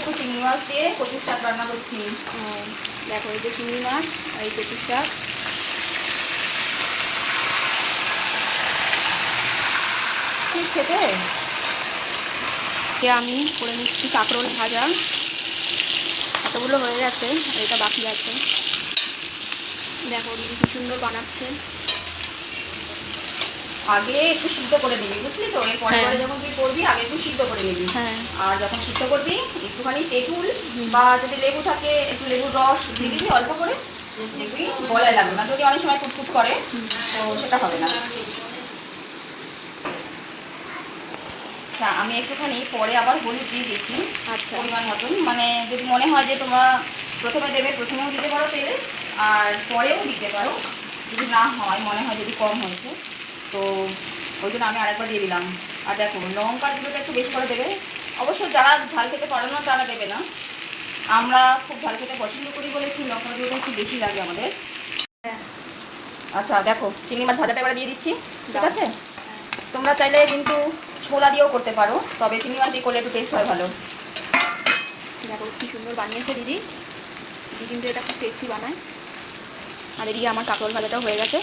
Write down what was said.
একটু চিংড়ি মাছ দিয়ে কচুর শাক রান্না করছি। দেখো এই যে চিংড়ি মাছ আর এই কচুর শাক। খেতে আমি করে নিচ্ছি কাঁকরোল ভাজা, এতগুলো হয়ে গেছে আর এটা বাকি আছে। দেখো দিদি কি সুন্দর বানাচ্ছে। আগে একটু সিদ্ধ করে নিবি, বুঝলি তো? এর পরে পরে যখন তুই করবি আগে একটু সিদ্ধ করে নিবি। আর যখন সিদ্ধ করবি একটুখানি তেঁতুল বা যদি লেবু থাকে একটু লেবুর রস দিয়ে দিবি অল্প করে, দেখবি গলায় লাগবে না। যদি অনেক সময় কুটকুট করে তো সেটা হবে না। আচ্ছা, আমি একটুখানি পরে আবার হলুদ দিয়ে দিচ্ছি পরিমাণ মতন। মানে যদি মনে হয় যে তোমরা প্রথমে দেবে, প্রথমেও দিতে পারো তেলে, আর পরেও দিতে পারো। যদি না হয়, মনে হয় যদি কম হয়েছে, তো ওই জন্য আমি আরেকবার দিয়ে দিলাম। আর দেখো লঙ্কার গুঁড়োটা একটু বেশি করে দেবে। অবশ্য যারা ঝাল খেতে পারে না তারা দেবে না, আমরা খুব ঝাল খেতে পছন্দ করি বলে একটু লঙ্কার গুঁড়োটা একটু বেশি লাগে আমাদের। আচ্ছা দেখো চিংড়ি মাছ ভাজাটা এবার দিয়ে দিচ্ছি, ঠিক আছে? তোমরা চাইলে কিন্তু ছোলা দিয়েও করতে পারো, তবে চিংড়ি মাছ দিয়ে করলে একটু টেস্ট হয় ভালো। দেখো কি সুন্দর বানিয়েছে দিদি। দিদি কিন্তু এটা খুব টেস্টি বানায়। আর এদিকে আমার কাঁকরোল ভাজাটাও হয়ে গেছে।